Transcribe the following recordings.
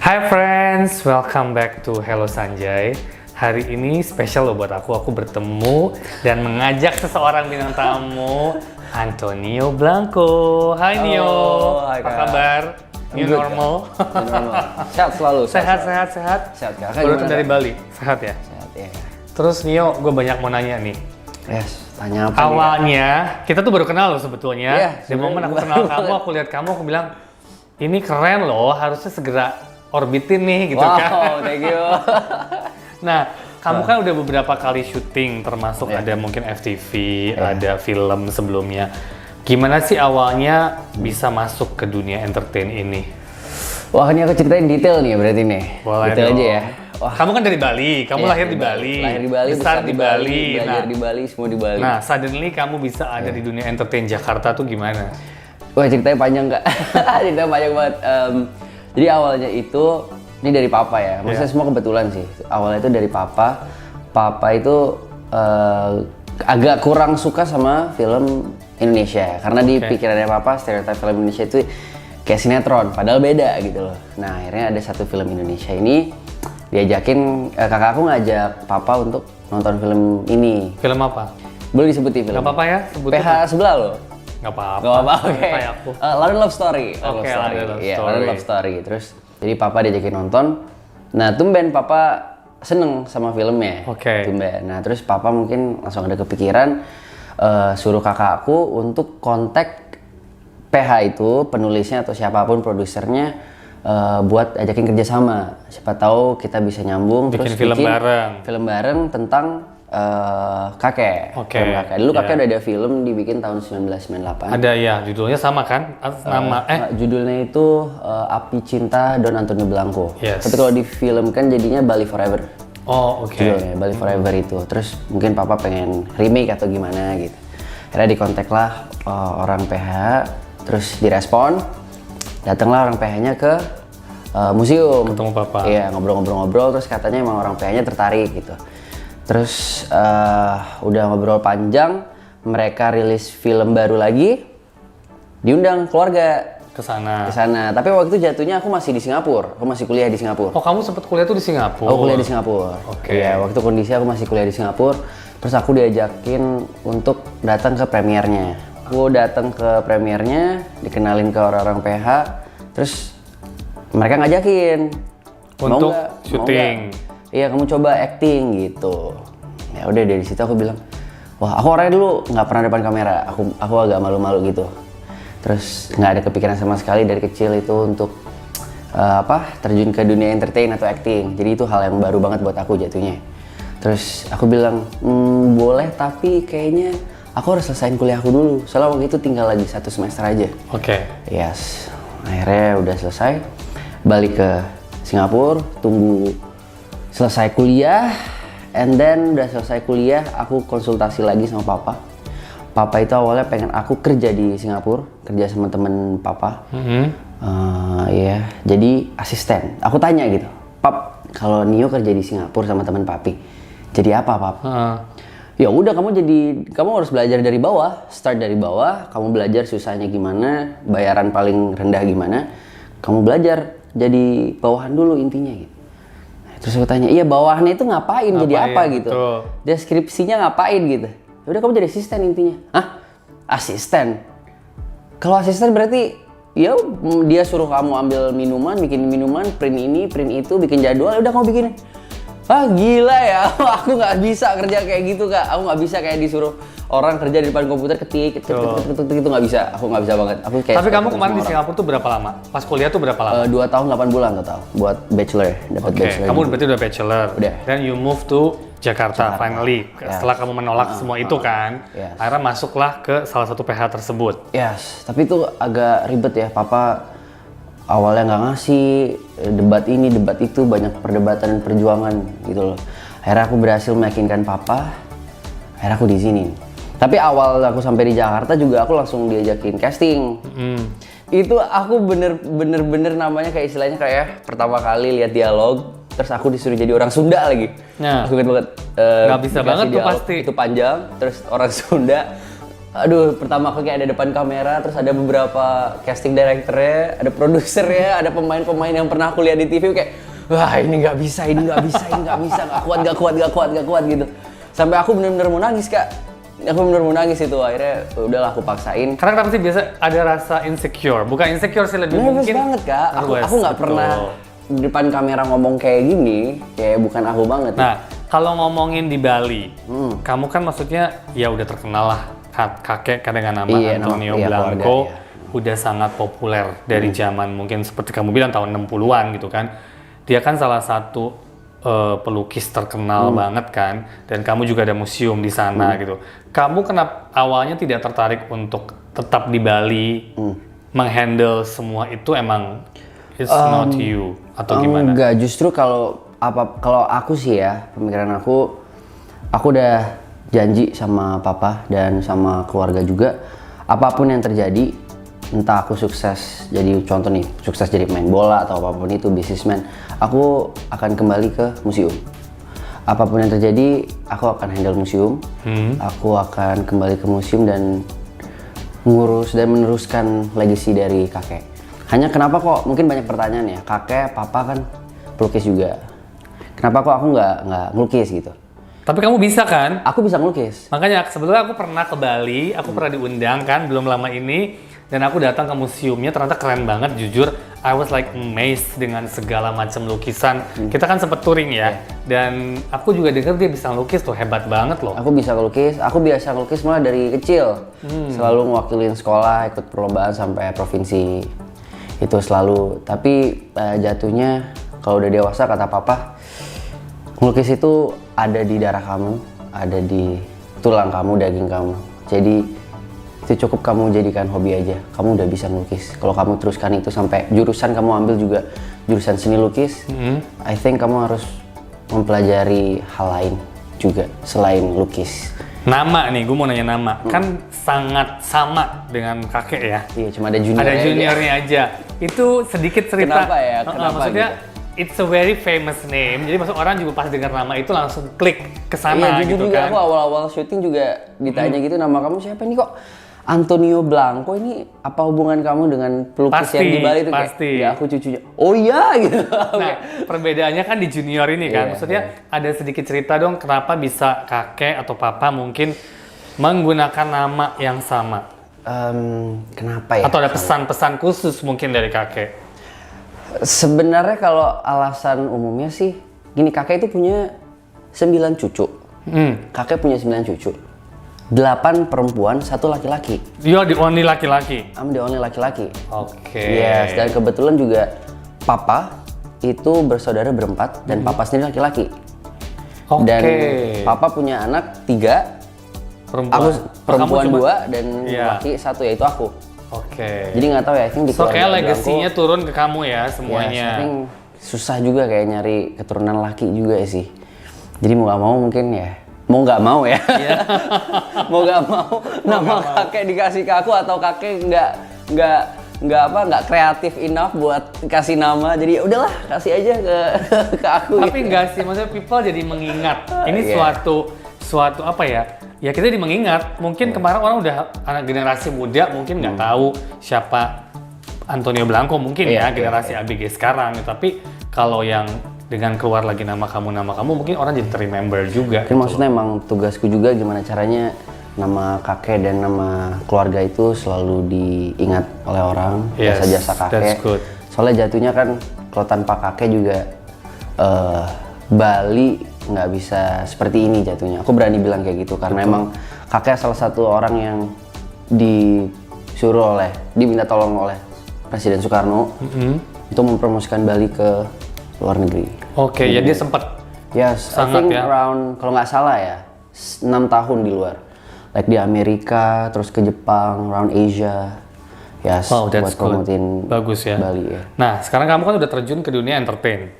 Hai friends, welcome back to Hello Sanjay. Hari ini spesial loh buat aku bertemu dan mengajak seseorang bintang tamu, Antonio Blanco. Hai Nio, hai, apa Kak. kabar? New Good, normal? New normal. Sehat selalu. Sehat. Sehat, Kak. Baru Gimana, dari Kak? Bali, sehat ya? Sehat, ya. Terus Nio, gue banyak mau nanya nih. Yes, tanya apa Awalnya, kita tuh baru kenal loh sebetulnya. Iya, Di momen aku sebenarnya kenal kamu, aku lihat kamu, aku bilang, ini keren loh, harusnya segera orbitin nih gitu Wow, kan. thank you. Nah, kamu kan udah beberapa kali syuting, termasuk Iya. ada mungkin FTV, ada film sebelumnya. Gimana sih awalnya bisa masuk ke dunia entertain ini? Wah, ini aku ceritain detail nih berarti nih. Boleh detail dong. aja ya. Wah, Kamu kan dari Bali, kamu iya, lahir di Bali, Lahir di Bali, besar di Bali. belajar Nah, di Bali, semua di Bali. nah, suddenly kamu bisa ada di dunia entertain Jakarta tuh gimana? Wah, ceritanya panjang, Kak. Ceritanya panjang banget. Jadi awalnya itu, ini dari papa ya. Maksudnya Iya. semua kebetulan sih. Awalnya itu dari papa. Papa itu agak kurang suka sama film Indonesia. Karena di pikirannya papa, stereotip film Indonesia itu kayak sinetron. Padahal beda gitu loh. Nah, akhirnya ada satu film Indonesia ini, diajakin, kakak aku ngajak papa untuk nonton film ini. Film apa? Boleh disebutin film? Gak apa-apa ya, sebutin. PH sebelah loh. Gak apa-apa. Gak apa-apa, oke. Kayak aku. London Love Story. Oke, London Love Iya, Story. London Love Story. Terus, jadi papa diajakin nonton. Nah, tumben papa seneng sama filmnya. Oke. Tumben. Nah, terus papa mungkin langsung ada kepikiran, suruh kakakku untuk kontak PH itu, penulisnya atau siapapun produsernya, buat ajakin kerjasama. Siapa tahu kita bisa nyambung, Bikin terus film bareng. film bareng tentang kakek. Oke, Film kakek. Dulu iya. kakek udah ada film dibikin tahun 1998. Ada ya, judulnya sama kan? Judulnya itu Api Cinta Don Antonio Blanco. Yes. Tapi kalau di film kan jadinya Bali Forever. Oh, oke. Judulnya Bali Forever itu. Terus mungkin papa pengen remake atau gimana gitu. Akhirnya dikontak lah orang PH, terus direspon. Datanglah orang PH-nya ke museum. Ketemu papa. Iya, ngobrol-ngobrol-ngobrol, terus katanya emang orang PH-nya tertarik gitu. Terus udah ngobrol panjang, mereka rilis film baru lagi, diundang keluarga Ke sana. ke sana. Tapi waktu itu jatuhnya aku masih di Singapura, aku masih kuliah di Singapura. Oh, kamu sempat kuliah tuh di Singapura? Aku kuliah di Singapura. Oke. Iya, waktu kondisi aku masih kuliah di Singapura. Terus aku diajakin untuk datang ke premiernya. Aku datang ke premiernya, dikenalin ke orang-orang PH. Terus mereka ngajakin. Mau Untuk nggak? Mau syuting. nggak? Iya, kamu coba acting gitu. Ya udah, dari situ aku bilang, wah, aku orangnya dulu nggak pernah depan kamera. Aku agak malu-malu gitu. Terus nggak ada kepikiran sama sekali dari kecil itu untuk terjun ke dunia entertain atau acting. Jadi itu hal yang baru banget buat aku jatuhnya. Terus aku bilang, boleh, tapi kayaknya aku harus selesaiin kuliah aku dulu. Soalnya waktu itu tinggal lagi 1 semester aja. Oke. Yes, akhirnya udah selesai, balik ke Singapura, tunggu selesai kuliah, and then udah selesai kuliah, aku konsultasi lagi sama papa. Papa itu awalnya pengen aku kerja di Singapura, kerja sama temen papa. Iya, jadi asisten. Aku tanya gitu, Pap, kalau Nio kerja di Singapura sama temen papi, jadi apa, Pap? Ya udah, kamu harus belajar dari bawah, start dari bawah, kamu belajar susahnya gimana, bayaran paling rendah gimana, kamu belajar jadi bawahan dulu intinya gitu. Terus aku tanya, iya bawahannya itu ngapain jadi apa gitu? Betul. Deskripsinya ngapain gitu? Ya udah, kamu jadi asisten intinya. Hah? Asisten? Kalau asisten berarti ya dia suruh kamu ambil minuman, bikin minuman, print ini, print itu, bikin jadwal, ya udah kamu bikinin. Ah gila ya, aku nggak bisa kerja kayak gitu, Kak. Aku nggak bisa kayak disuruh orang kerja di depan komputer ketik gitu nggak bisa. Aku nggak bisa banget. Aku kayak Tapi kamu kemarin di Singapura tuh berapa lama? Pas kuliah tuh berapa lama? 2 tahun 8 bulan total buat bachelor, dapat Oke, bachelor. kamu berarti udah bachelor. Udah. Then you move to Jakarta finally. Setelah kamu menolak semua itu kan, Yes. akhirnya masuklah ke salah satu PH tersebut. Yes, tapi itu agak ribet ya. Papa awalnya nggak ngasih, debat ini, debat itu, banyak perdebatan dan perjuangan gitu loh. Akhirnya aku berhasil meyakinkan papa, akhirnya aku di sini. Tapi awal aku sampai di Jakarta juga aku langsung diajakin casting. Itu aku bener-bener namanya kayak istilahnya kayak pertama kali lihat dialog, terus aku disuruh jadi orang Sunda lagi. Nah, Aku ingat banget. nggak bisa dikasih banget tuh dialog, pasti. Itu panjang, terus orang Sunda. Aduh, pertama kali kayak ada depan kamera, terus ada beberapa casting directornya, ada produsernya, ada pemain-pemain yang pernah aku lihat di TV kayak, wah ini nggak bisa, nggak kuat gitu. Sampai aku bener-bener mau nangis Kak. Aku bener-bener mau nangis itu, akhirnya udahlah aku paksain. Karena kenapa sih biasa ada rasa insecure? Bukan insecure sih, lebih Nervous mungkin banget Kak, aku nggak pernah di depan kamera ngomong kayak gini, kayak bukan aku banget. Nah, kalau ngomongin di Bali, kamu kan maksudnya ya udah terkenal lah, kakek dengan nama Antonio Blanco, keluarga, udah sangat populer dari zaman mungkin seperti kamu bilang tahun 60-an gitu kan. Dia kan salah satu pelukis terkenal banget kan, dan kamu juga ada museum di sana gitu. Kamu kenapa awalnya tidak tertarik untuk tetap di Bali, menghandle semua itu, emang it's not you atau gimana? Enggak, justru kalau aku sih ya, pemikiran aku udah janji sama papa dan sama keluarga juga, apapun yang terjadi, entah aku sukses jadi contoh nih, sukses jadi pemain bola atau apapun itu, bisnismen, aku akan kembali ke museum. Apapun yang terjadi, aku akan handle museum. Aku akan kembali ke museum dan ngurus dan meneruskan legacy dari kakek. Hanya kenapa kok, mungkin banyak pertanyaan ya, kakek, papa kan pelukis juga. Kenapa kok aku nggak ngelukis gitu? Tapi kamu bisa kan? Aku bisa ngelukis. Makanya sebetulnya aku pernah ke Bali, aku pernah diundang kan belum lama ini, dan aku datang ke museumnya, ternyata keren banget jujur. I was like amazed dengan segala macam lukisan. Kita kan sempet touring ya, dan aku juga dengar dia bisa ngelukis tuh, hebat banget loh. Aku bisa ngelukis, aku biasa ngelukis mulai dari kecil. Selalu mewakilin sekolah, ikut perlombaan sampai provinsi. Itu selalu, tapi jatuhnya kalau udah dewasa kata papa, ngelukis itu ada di darah kamu, ada di tulang kamu, daging kamu. Jadi itu cukup kamu jadikan hobi aja. Kamu udah bisa ngelukis. Kalau kamu teruskan itu sampai jurusan kamu ambil juga jurusan seni lukis, I think kamu harus mempelajari hal lain juga selain lukis. Nama nih, gue mau nanya nama. Kan sangat sama dengan kakek ya. Iya, cuma ada junior. Ada juniornya aja. Itu sedikit cerita. Kenapa ya? Kenapa maksudnya gitu? It's a very famous name. Jadi maksud orang juga pas dengar nama itu langsung klik ke sana iya, gitu juga kan. Aku awal-awal syuting juga ditanya gitu, nama kamu siapa nih kok? Antonio Blanco, ini apa hubungan kamu dengan pelukis yang di Bali itu? Pasti. Ya aku cucunya. Oh iya gitu. Nah, perbedaannya kan di junior ini kan. Iya, Maksudnya ada sedikit cerita dong kenapa bisa kakek atau papa mungkin menggunakan nama yang sama. Kenapa ya? Atau ada pesan-pesan khusus mungkin dari kakek? Sebenarnya kalau alasan umumnya sih, gini, kakek itu punya 9 cucu. Kakek punya 9 cucu. 8 perempuan, 1 laki-laki. You're the only laki-laki? I'm the only laki-laki. Oke. Yes, dan kebetulan juga papa itu bersaudara berempat dan papa sendiri laki-laki. Oke. Dan papa punya anak 3, perempuan. aku perempuan Kamu cuma 2 dan laki 1, yaitu aku. Oke. Jadi nggak tahu ya, I think di So kayak keluarga legasinya Blanco, turun ke kamu ya semuanya. ya, I think susah juga kayak nyari keturunan laki juga sih. Jadi mau nggak mau mungkin ya, mau nggak mau ya, mau nggak mau nama kakek dikasih ke aku, atau kakek nggak kreatif enough buat kasih nama, jadi ya udahlah kasih aja ke aku. Tapi enggak sih, maksudnya people jadi mengingat. Ini suatu apa ya? Ya kita jadi mengingat. Mungkin kemarin orang udah anak generasi muda mungkin nggak tahu siapa Antonio Blanco mungkin ya generasi ABG sekarang. Tapi kalau yang dengan keluar lagi nama kamu mungkin orang jadi remember juga. Kan maksudnya emang tugasku juga gimana caranya nama kakek dan nama keluarga itu selalu diingat oleh orang, jasa-jasa kakek. That's good. Soalnya jatuhnya kan kalau tanpa kakek juga Bali nggak bisa seperti ini jatuhnya. Aku berani bilang kayak gitu karena emang kakek salah satu orang yang diminta tolong oleh Presiden Soekarno untuk mempromosikan Bali ke luar negeri. Oke, ya dia sempat. Yes, I think around, kalau nggak salah ya, 6 tahun di luar. Like di Amerika, terus ke Jepang, around Asia. Yes, Wow, that's buat promotin bagus ya. Bali ya. Nah, sekarang kamu kan udah terjun ke dunia entertain.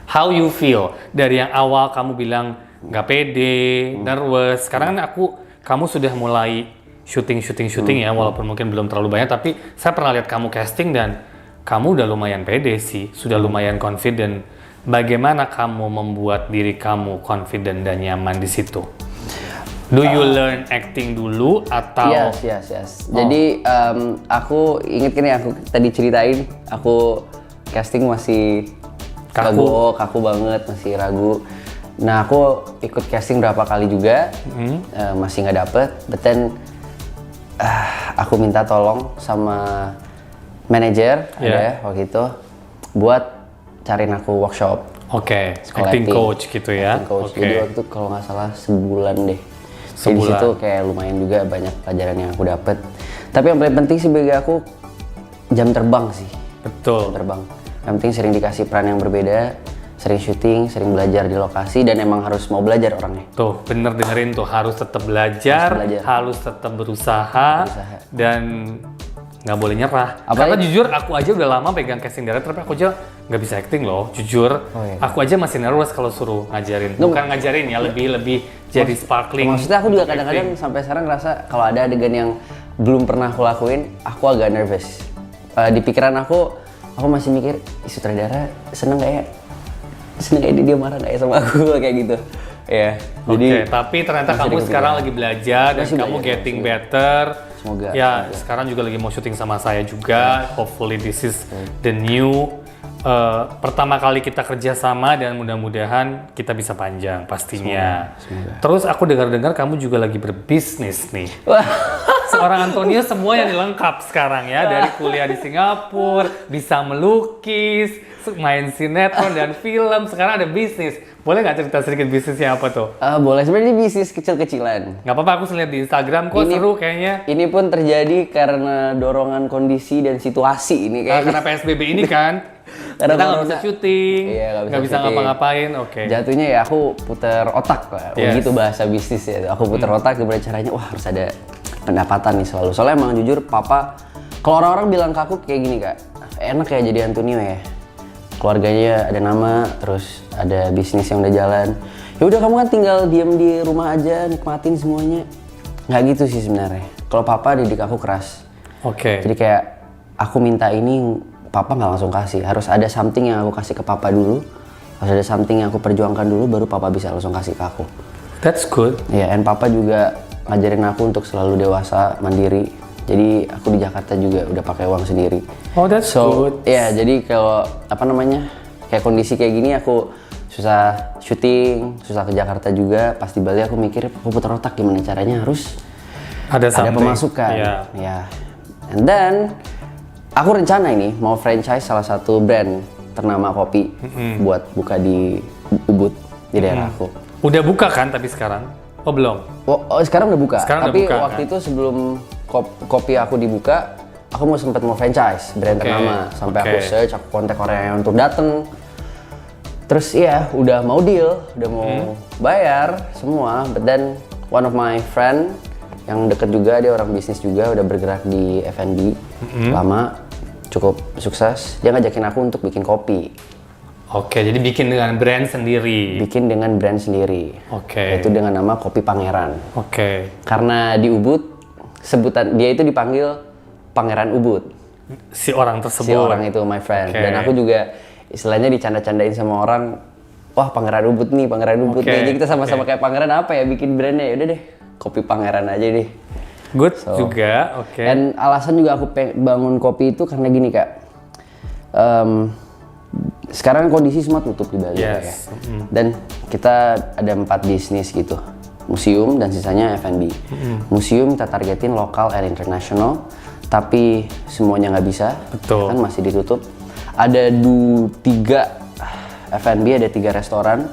How you feel? Dari yang awal kamu bilang nggak pede, nervous. Sekarang kan kamu sudah mulai syuting ya, walaupun mungkin belum terlalu banyak. Tapi saya pernah lihat kamu casting dan kamu udah lumayan pede sih, sudah lumayan confident. Bagaimana kamu membuat diri kamu confident dan nyaman di situ? Do you learn acting dulu atau? Yes. Jadi aku inget kan ya, aku tadi ceritain aku casting masih kaku banget, masih ragu. Nah aku ikut casting berapa kali juga, masih nggak dapet. But then aku minta tolong sama manajer ada waktu itu buat cariin aku workshop. Oke, acting coach gitu ya. Acting coach. Jadi waktu itu kalau nggak salah sebulan deh. Jadi di situ kayak lumayan juga banyak pelajaran yang aku dapet. Tapi yang paling penting sih bagi aku jam terbang sih. Betul. Jam terbang. Yang penting sering dikasih peran yang berbeda, sering syuting, sering belajar di lokasi, dan emang harus mau belajar orangnya. Tuh, bener dengerin tuh, harus tetap belajar, harus tetap berusaha. Dan nggak boleh nyerah. Karena jujur aku aja udah lama pegang casting director, tapi aku aja nggak bisa acting loh, jujur. Aku aja masih nervous kalau suruh ngajarin. Bukan ngajarin ya, lebih jadi sparkling. Maksudnya aku juga kadang-kadang sampai sekarang ngerasa kalau ada adegan yang belum pernah aku lakuin, aku agak nervous. Di pikiran aku masih mikir, sutradara seneng nggak ya? Seneng kayak dia marah nggak ya sama aku kayak gitu. Ya. Oke, tapi ternyata kamu sekarang lagi belajar dan kamu getting better. Semoga. Ya, sekarang juga lagi mau syuting sama saya juga. Hopefully this is the new pertama kali kita kerja sama, dan mudah-mudahan kita bisa panjang pastinya. Semoga. Terus aku dengar-dengar kamu juga lagi berbisnis nih. Seorang Antonio semua yang lengkap sekarang ya, dari kuliah di Singapura, bisa melukis, main sinetron dan film, sekarang ada bisnis. Boleh nggak cerita sedikit bisnisnya apa tuh? Boleh, sebenarnya ini bisnis kecil-kecilan. Nggak apa-apa, aku lihat di Instagram kok seru kayaknya. Ini pun terjadi karena dorongan kondisi dan situasi ini kayaknya. Karena PSBB ini kan, kita nggak bisa syuting, nggak bisa ngapa-ngapain. Jatuhnya ya aku puter otak lah, begitu bahasa bisnis ya. Aku puter otak gimana caranya, wah harus ada pendapatan nih selalu. Soalnya emang jujur papa, kalau orang-orang bilang ke aku kayak gini kak, enak ya jadi Antonio ya. Keluarganya ada nama, terus ada bisnis yang udah jalan. Ya udah kamu kan tinggal diem di rumah aja, nikmatin semuanya. Nggak gitu sih sebenarnya. Kalau papa didik aku keras. Jadi kayak aku minta ini, papa nggak langsung kasih. Harus ada something yang aku kasih ke papa dulu. Harus ada something yang aku perjuangkan dulu, baru papa bisa langsung kasih ke aku. That's good. Ya, and papa juga ngajarin aku untuk selalu dewasa, mandiri. Jadi aku di Jakarta juga udah pakai uang sendiri. Oh, that's good. Ya, jadi kalau kayak kondisi kayak gini aku susah syuting, susah ke Jakarta juga. Pas di Bali aku mikir, aku putar otak gimana caranya harus ada pemasukan. Ya. And then aku rencana ini mau franchise salah satu brand ternama kopi buat buka di Ubud di daerah aku. Udah buka kan tapi sekarang? Oh belum? Oh sekarang udah buka. Tapi udah buka, waktu itu sebelum kopi aku dibuka, aku mau franchise brand ternama. Sampai aku search, aku kontak orang yang untuk dateng. Terus iya, udah mau deal, udah mau bayar semua. But then one of my friend yang deket juga, dia orang bisnis juga, udah bergerak di F&B lama, cukup sukses. Dia ngajakin aku untuk bikin kopi. Jadi bikin dengan brand sendiri. Bikin dengan brand sendiri. Itu dengan nama Kopi Pangeran. Karena di Ubud, sebutan dia itu dipanggil Pangeran Ubud. Si orang tersebut. Si orang itu my friend. Dan aku juga istilahnya dicanda-candain sama orang, wah Pangeran Ubud nih, Pangeran Ubud nih. Jadi kita sama-sama kayak pangeran apa ya, bikin brandnya. Yaudah deh, Kopi Pangeran aja deh. Good juga, Dan alasan juga aku bangun kopi itu karena gini kak. Sekarang kondisi semua tutup di Bali ya. Dan kita ada 4 bisnis gitu. Museum dan sisanya F&B. Museum kita targetin lokal and international, tapi semuanya nggak bisa. Kan masih ditutup. Ada 3 F&B, ada 3 restoran.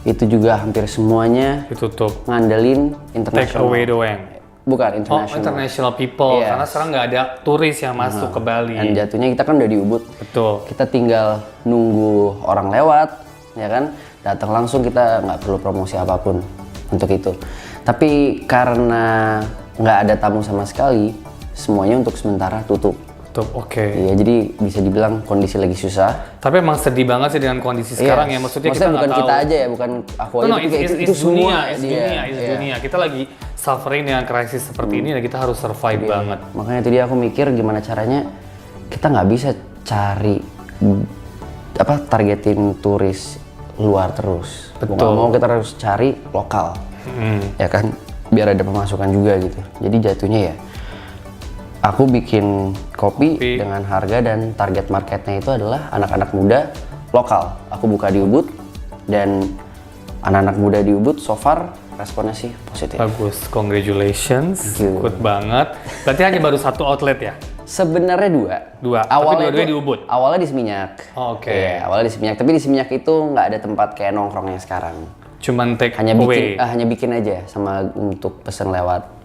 Itu juga hampir semuanya ditutup. Ngandelin international. Take away doang. Bukan, international. Oh, international people. Karena sekarang nggak ada turis yang masuk ke Bali. Dan jatuhnya kita kan udah di Ubud. Kita tinggal nunggu orang lewat, ya kan? Datang langsung, kita nggak perlu promosi apapun untuk itu. Tapi karena nggak ada tamu sama sekali, semuanya untuk sementara tutup. Iya, jadi bisa dibilang kondisi lagi susah. Tapi emang sedih banget sih dengan kondisi sekarang ya. Maksudnya kita bukan kita aja ya, bukan aku aja. Itu semua. Dunia. Kita lagi suffering dengan krisis seperti ini dan kita harus survive banget. Makanya itu dia aku mikir gimana caranya kita nggak bisa cari targetin turis luar terus. Mau kita harus cari lokal. Ya kan? biar ada pemasukan juga gitu. Jadi jatuhnya ya aku bikin kopi dengan harga dan target marketnya itu adalah anak-anak muda lokal. Aku buka di Ubud dan anak-anak muda di Ubud so far responnya sih positif. Bagus, congratulations, good banget. Berarti hanya baru satu outlet ya? Sebenarnya dua. Tapi dua-duanya di Ubud? Awalnya di Seminyak. Oke. Iya, awalnya di Seminyak. Tapi di Seminyak itu nggak ada tempat kayak nongkrongnya sekarang. Cuman take Hanya away? hanya bikin aja sama untuk pesen lewat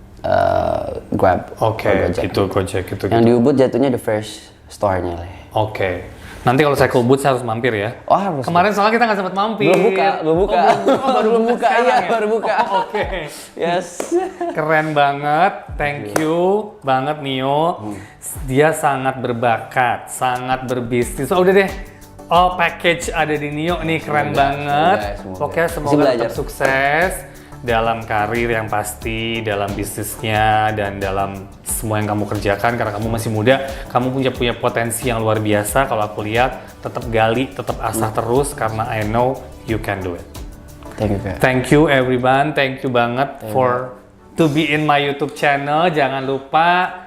Grab. Oke, gitu, Gojek gitu. Yang di Ubud jatuhnya the first store-nya lah. Oke. Nanti kalau saya ke Ubud saya harus mampir ya? Oh, harus. Kemarin soalnya kita nggak sempat mampir. Belum buka. Baru buka, iya, baru buka. Oke. Yes. Keren banget, thank you banget Nio. Dia sangat berbakat, sangat berbisnis. Oh, udah deh, all package ada di Nio nih, keren banget. Semoga. Pokoknya semoga tetap sukses dalam karir yang pasti, dalam bisnisnya, dan dalam semua yang kamu kerjakan. Karena kamu masih muda, kamu punya potensi yang luar biasa. Kalau aku lihat, tetap gali, tetap asah terus, karena I know you can do it. Thank you, Kak. Thank you everyone, thank you banget for to be in my YouTube channel. Jangan lupa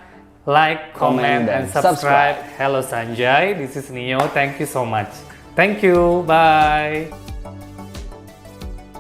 like, comment, and subscribe. Hello Sanjay, this is Nio. Thank you so much. Thank you, bye.